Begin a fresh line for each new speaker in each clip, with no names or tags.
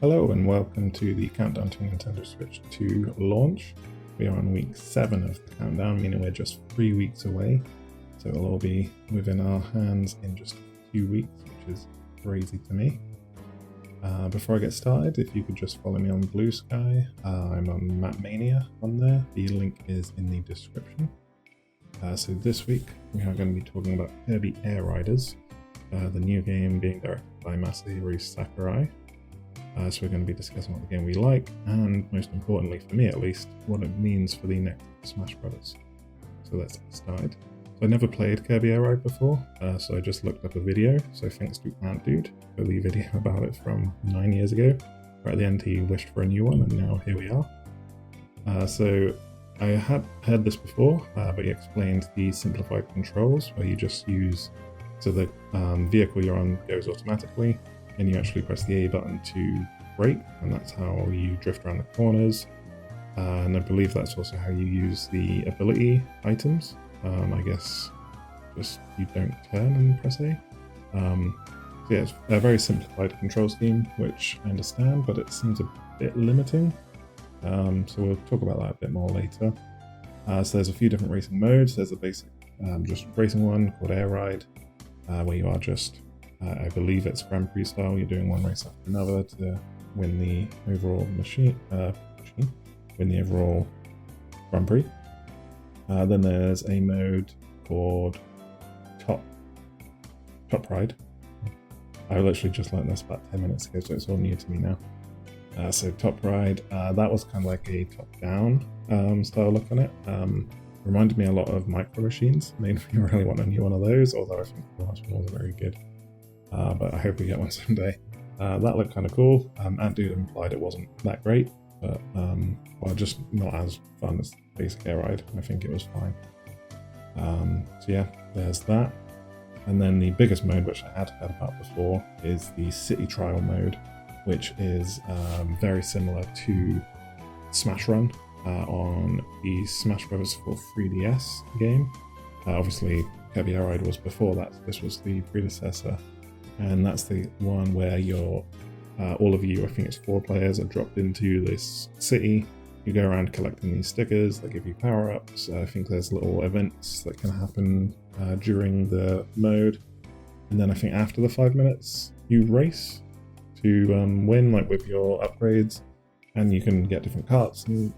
Hello and welcome to the countdown to Nintendo Switch 2 launch. We are on week 7 of the countdown, meaning we're just 3 weeks away. So it'll all be within our hands in just a few weeks, which is crazy to me. Before I get started, if you could just follow me on Blue Sky, I'm on Mapmania on there. The link is in the description. So this week we are going to be talking about Kirby Air Riders, the new game being directed by Masahiro Sakurai. So we're going to be discussing what the game we like, and most importantly for me at least, what it means for the next Smash Brothers. So let's get started. So I never played Kirby Air Ride before, so I just looked up a video, so thanks to Ant Dude for the video about it from 9 years ago, where at the end he wished for a new one, and now here we are. So I had heard this before, but he explained the simplified controls, where you just use, so the vehicle you're on goes automatically, and you actually press the A button to brake, and that's how you drift around the corners. And I believe that's also how you use the ability items. I guess just you don't turn and press A. So yeah, it's a very simplified control scheme, which I understand, but it seems a bit limiting. So we'll talk about that a bit more later. So there's a few different racing modes. There's a basic just racing one called Air Ride, where you are just I believe it's Grand Prix style. You're doing one race after another to win the overall win the overall Grand Prix. Then there's a mode called Top Ride. I literally just learned this about 10 minutes ago, so it's all new to me now. So Top Ride, that was kind of like a top-down style look on it. Reminded me a lot of Micro Machines. Made me really want a new one of those, although I think the last one wasn't very good. But I hope we get one someday. That looked kind of cool. Ant Dude implied it wasn't that great, but well, just not as fun as basic Air Ride. I think it was fine. So yeah, there's that. And then the biggest mode, which I had heard about before, is the City Trial mode, which is very similar to Smash Run on the Smash Bros. For 3DS game. Obviously, Kirby Air Ride was before that. This was the predecessor. And that's the one where you're, all of you, I think it's 4 players, are dropped into this city. You go around collecting these stickers that give you power-ups. I think there's little events that can happen during the mode. And then I think after the 5 minutes, you race to win, like with your upgrades. And you can get different carts and,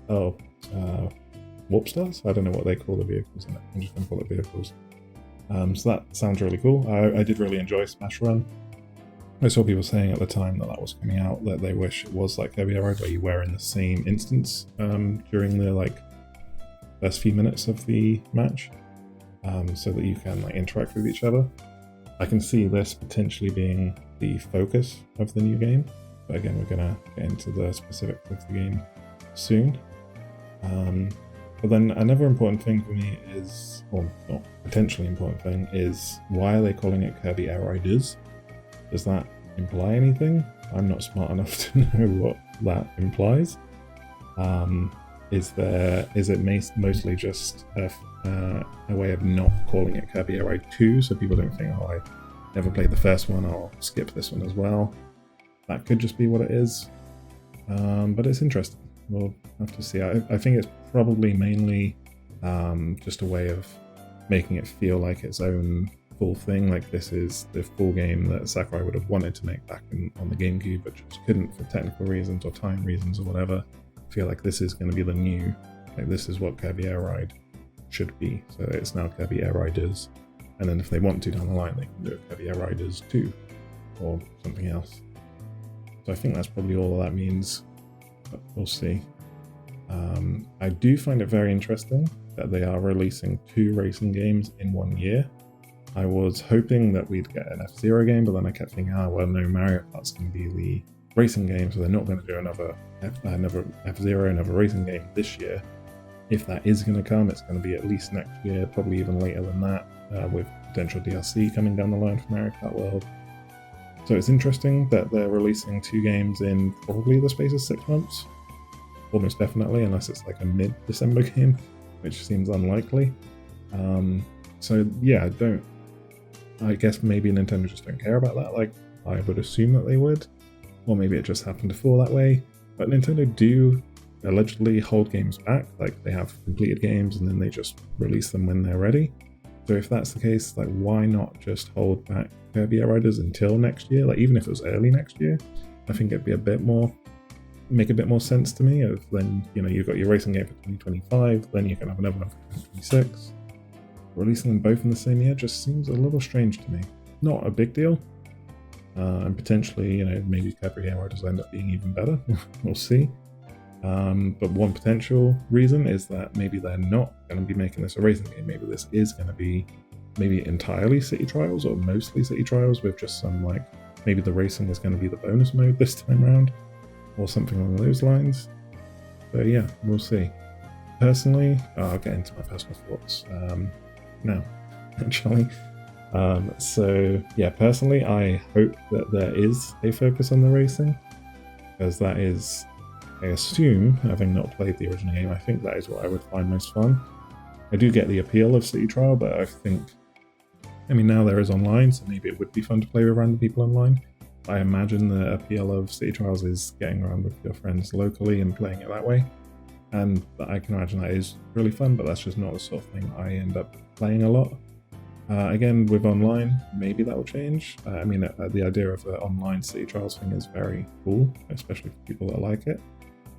warp stars? I don't know what they call the vehicles in it. I'm just going to call it vehicles. So that sounds really cool. I did really enjoy Smash Run. I saw people saying at the time that was coming out that they wish it was like Kirby Air Ride, where you were in the same instance during the first few minutes of the match, so that you can interact with each other. I can see this potentially being the focus of the new game, but again, we're gonna get into the specifics of the game soon. But then another important thing for me is, or not potentially important thing, is why are they calling it Kirby Air Riders? Does that imply anything? I'm not smart enough to know what that implies. Is it mostly just a way of not calling it Kirby Air Ride 2, so people don't think, oh, I never played the first one, I'll skip this one as well? That could just be what it is. But it's interesting. We'll have to see. I think it's probably mainly just a way of making it feel like its own full thing. Like this is the full game that Sakurai would have wanted to make back on the GameCube, but just couldn't for technical reasons or time reasons or whatever. I feel like this is going to be the new, this is what Kirby Air Ride should be. So it's now Kirby Air Riders, and then if they want to down the line, they can do it Kirby Air Riders 2 or something else. So I think that's probably all that means. But we'll see. I do find it very interesting that they are releasing 2 racing games in 1 year. I was hoping that we'd get an F-Zero game, but then I kept thinking, well, no, Mario Kart's going to be the racing game, so they're not going to do another F-Zero, another racing game this year. If that is going to come, it's going to be at least next year, probably even later than that, with potential DLC coming down the line for Mario Kart World. So it's interesting that they're releasing 2 games in probably the space of 6 months. Almost definitely, unless it's a mid-December game, which seems unlikely. So yeah, I guess maybe Nintendo just don't care about that. I would assume that they would. or maybe it just happened to fall that way. But Nintendo do allegedly hold games back, like they have completed games and then they just release them when they're ready. So if that's the case, like why not just hold back Kirby Air Riders until next year? Like even if it was early next year, I think it'd be make a bit more sense to me. Of then, you know, you've got your racing game for 2025, then you can have another one for 2026. Releasing them both in the same year just seems a little strange to me. Not a big deal. And potentially, you know, maybe Kirby Air Riders will end up being even better. We'll see. But one potential reason is that maybe they're not going to be making this a racing game. Maybe this is going to be maybe entirely city trials or mostly city trials with just some, like, maybe the racing is going to be the bonus mode this time around or something along those lines. So yeah, we'll see. Personally, I'll get into my personal thoughts now, actually. So yeah, personally, I hope that there is a focus on the racing, because that is, I assume, having not played the original game, I think that is what I would find most fun. I do get the appeal of City Trial, but I think, I mean, now there is online, so maybe it would be fun to play with random people online. I imagine the appeal of City Trials is getting around with your friends locally and playing it that way. And I can imagine that is really fun, but that's just not the sort of thing I end up playing a lot. Again, with online, maybe that will change. I mean, the idea of the online City Trials thing is very cool, especially for people that like it.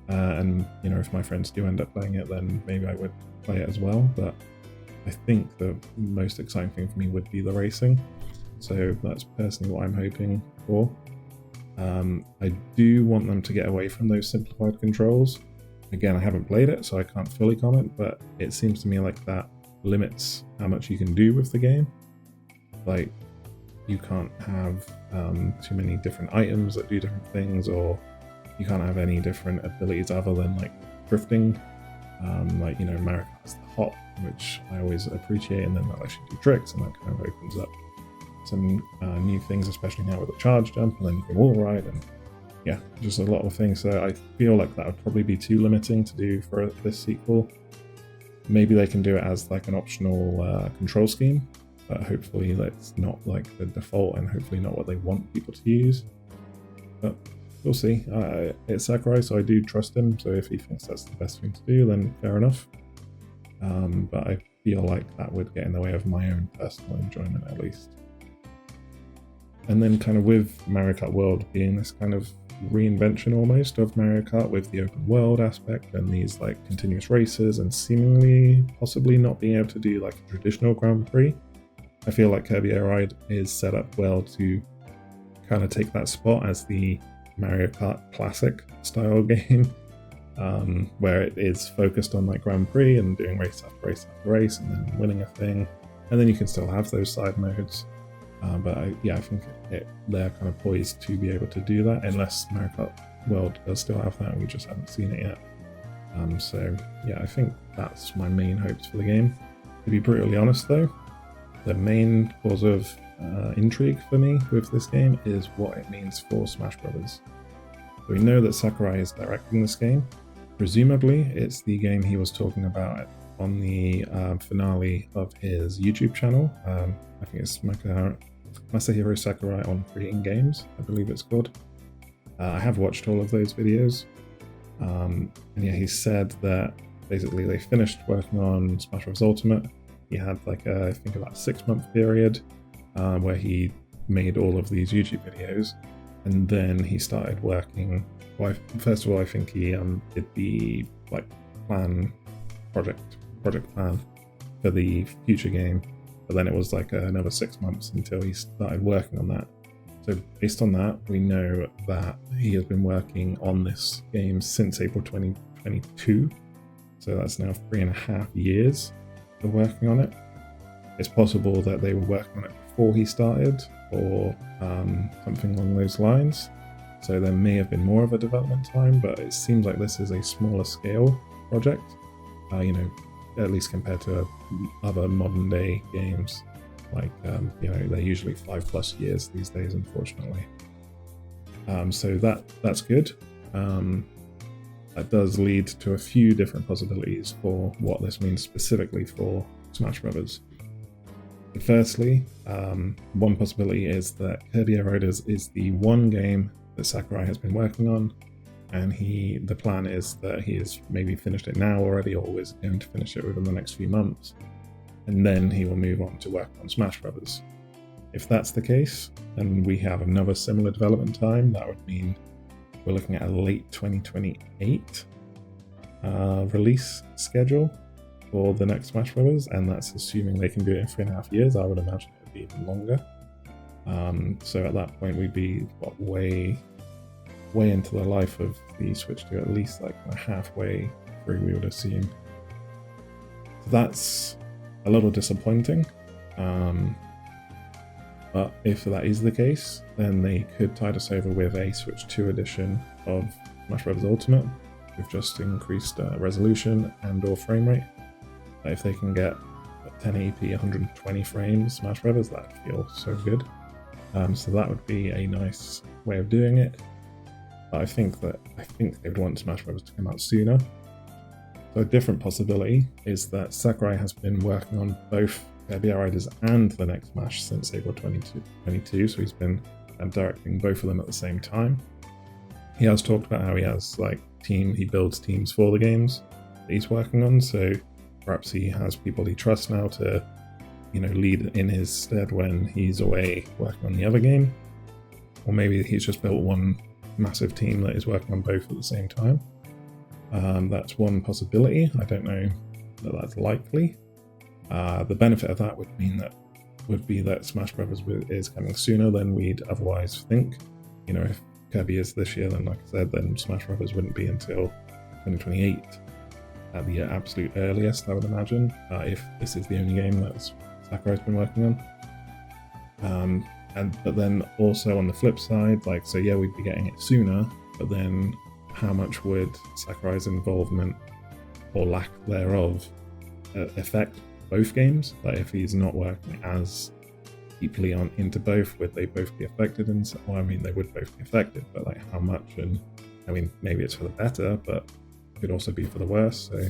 And, you know, if my friends do end up playing it, then maybe I would play it as well. But I think the most exciting thing for me would be the racing. So that's personally what I'm hoping for. I do want them to get away from those simplified controls. Again, I haven't played it, so I can't fully comment, but it seems to me like that limits how much you can do with the game. Like, you can't have too many different items that do different things, or you can't have any different abilities other than like drifting. Like, you know, Mario Kart has the hop, which I always appreciate, and then that lets you do tricks, and that kind of opens up some new things, especially now with the charge jump, and then you can wall ride, and yeah, just a lot of things. So I feel like that would probably be too limiting to do for this sequel. Maybe they can do it as like an optional control scheme, but hopefully that's not like the default, and hopefully not what they want people to use. But we'll see. It's Sakurai, so I do trust him, so if he thinks that's the best thing to do, then fair enough. But I feel like that would get in the way of my own personal enjoyment, at least. And then kind of with Mario Kart World being this kind of reinvention almost of Mario Kart with the open world aspect and these like continuous races, and seemingly possibly not being able to do like a traditional Grand Prix, I feel like Kirby Air Ride is set up well to kind of take that spot as the Mario Kart Classic style game, where it is focused on like Grand Prix and doing race after race after race and then winning a thing, and then you can still have those side modes. But I think they're kind of poised to be able to do that, unless Mario Kart World does still have that and we just haven't seen it yet. So yeah, I think that's my main hopes for the game. To be brutally honest though, the main cause of intrigue for me with this game is what it means for Smash Brothers. So we know that Sakurai is directing this game. Presumably it's the game he was talking about on the finale of his YouTube channel. I think it's Masahiro Sakurai on Creating Games, I believe it's called. I have watched all of those videos. And yeah, he said that basically they finished working on Smash Bros. Ultimate. He had like I think about a 6-month period where he made all of these YouTube videos, and then he started working. Well, first of all, I think he did the like project plan for the future game, but then it was like another 6 months until he started working on that. So based on that, we know that he has been working on this game since April 2022. So that's now 3.5 years of working on it. It's possible that they were working on it before he started, or something along those lines. So there may have been more of a development time, but it seems like this is a smaller scale project, you know, at least compared to other modern day games. Like, you know, they're usually 5+ years these days, unfortunately. So that's good. That does lead to a few different possibilities for what this means specifically for Smash Brothers. Firstly, one possibility is that Kirby Air Riders is the one game that Sakurai has been working on, and the plan is that he has maybe finished it now already, or is going to finish it within the next few months, and then he will move on to work on Smash Brothers. If that's the case, then we have another similar development time. That would mean we're looking at a late 2028 release schedule for the next Smash Brothers, and that's assuming they can do it in 3.5 years. I would imagine it would be even longer. So at that point, we'd be way into the life of the Switch 2, at least like halfway through, we would assume. So that's a little disappointing. But if that is the case, then they could tide us over with a Switch 2 edition of Smash Bros. Ultimate with just increased resolution and/or frame rate. If they can get 1080p 120 frames Smash Bros., that would feel so good. So that would be a nice way of doing it. But I think they'd want Smash Bros. To come out sooner. So a different possibility is that Sakurai has been working on both Kirby Air Riders and the next Smash since April 2022, so he's been directing both of them at the same time. He has talked about how he has he builds teams for the games that he's working on, so perhaps he has people he trusts now to lead in his stead when he's away working on the other game. Or maybe he's just built one massive team that is working on both at the same time. That's one possibility. I don't know that that's likely. The benefit of that would be that Smash Bros. Is coming sooner than we'd otherwise think. If Kirby is this year, then like I said, then Smash Bros. Wouldn't be until 2028 at the absolute earliest, I would imagine, if this is the only game that Sakurai's been working on. But then also on the flip side, we'd be getting it sooner, but then how much would Sakurai's involvement or lack thereof affect both games? If he's not working as deeply into both, would they both be affected? They would both be affected, but how much? And maybe it's for the better, but it could also be for the worse. So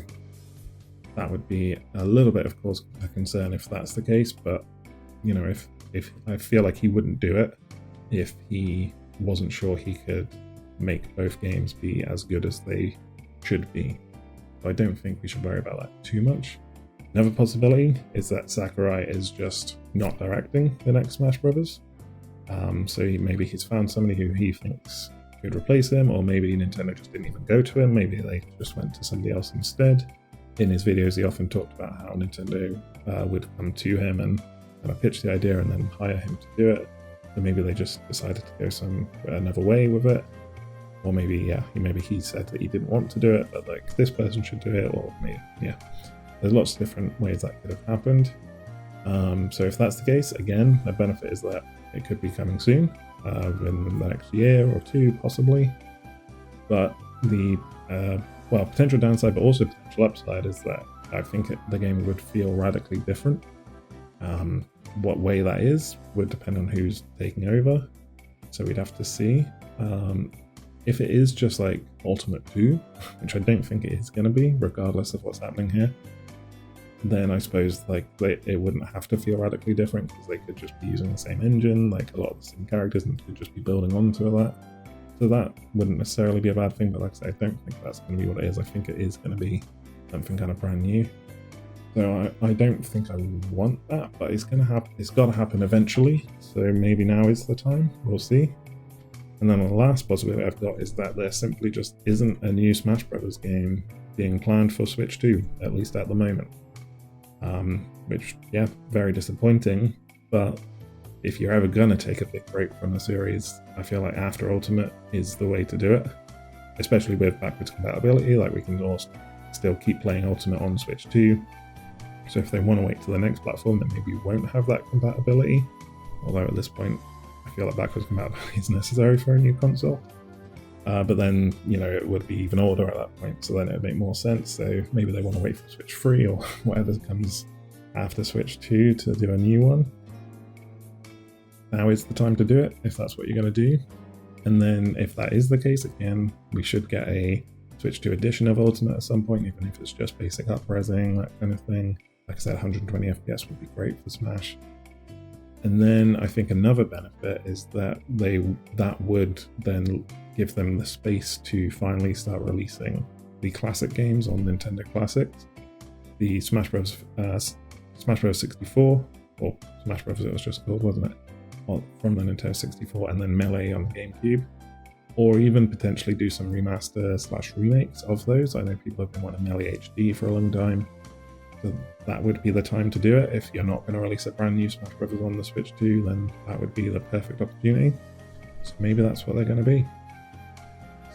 that would be a little bit, of course, a concern if that's the case. But if I feel like he wouldn't do it if he wasn't sure he could make both games be as good as they should be. So I don't think we should worry about that too much. Another possibility is that Sakurai is just not directing the next Smash Brothers. So maybe he's found somebody who he thinks could replace him, or maybe Nintendo just didn't even go to him. Maybe they just went to somebody else instead. In his videos, he often talked about how Nintendo would come to him and kind of pitch the idea and then hire him to do it. So maybe they just decided to go another way with it. Or maybe he said that he didn't want to do it, but this person should do it, or maybe, there's lots of different ways that could have happened. So if that's the case, again, the benefit is that it could be coming soon, in the next year or two, possibly. But the potential downside, but also potential upside, is that I think the game would feel radically different. What way that is would depend on who's taking over, so we'd have to see. If it is just Ultimate 2, which I don't think it is going to be, regardless of what's happening here, then I suppose it wouldn't have to feel radically different, because they could just be using the same engine, a lot of the same characters, and could just be building onto that. So that wouldn't necessarily be a bad thing, but like I say, I don't think that's going to be what it is. I think it is going to be something kind of brand new. So I don't think I want that, but it's going to happen. It's got to happen eventually. So maybe now is the time. We'll see. And then the last possibility I've got is that there simply just isn't a new Smash Bros. Game being planned for Switch 2, at least at the moment. Which, very disappointing. But if you're ever going to take a big break from the series, I feel like after Ultimate is the way to do it. Especially with backwards compatibility, we can all still keep playing Ultimate on Switch 2. So if they want to wait to the next platform, then maybe you won't have that compatibility. Although at this point, I feel like backwards compatibility is necessary for a new console. But then, it would be even older at that point, so then it would make more sense. So maybe they want to wait for Switch 3 or whatever comes after Switch 2 to do a new one. Now is the time to do it, if that's what you're going to do. And then if that is the case, again, we should get a Switch 2 edition of Ultimate at some point, even if it's just basic up-resing, that kind of thing. Like I said, 120 FPS would be great for Smash. And then I think another benefit is that that would then give them the space to finally start releasing the classic games on Nintendo Classics. The Smash Bros. 64, or Smash Bros. It was just called, wasn't it? Well, from the Nintendo 64, and then Melee on the GameCube. Or even potentially do some remaster/remakes of those. I know people have been wanting Melee HD for a long time. So that would be the time to do it. If you're not going to release a brand new Smash Bros. On the Switch 2, then that would be the perfect opportunity. So maybe that's what they're going to be.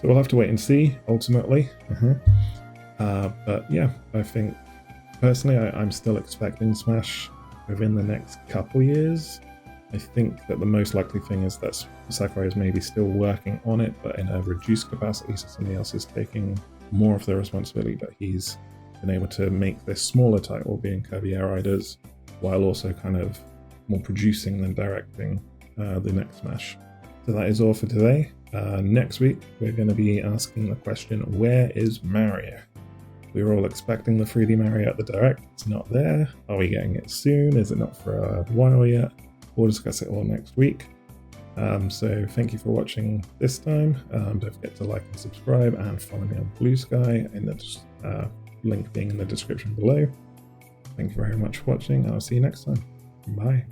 So we'll have to wait and see, ultimately. But yeah, I think, personally, I'm still expecting Smash within the next couple years. I think that the most likely thing is that Sakurai is maybe still working on it, but in a reduced capacity, so somebody else is taking more of the responsibility, but he's been able to make this smaller title, being Kirby Air Riders, while also kind of more producing than directing the next Smash. So that is all for today. Next week, we're going to be asking the question, where is Mario? We were all expecting the 3D Mario at the Direct. It's not there. Are we getting it soon? Is it not for a while yet? We'll discuss it all next week. So thank you for watching this time. Don't forget to like and subscribe and follow me on Blue Sky, in the link being in the description below. Thank you very much for watching. I'll see you next time. Bye.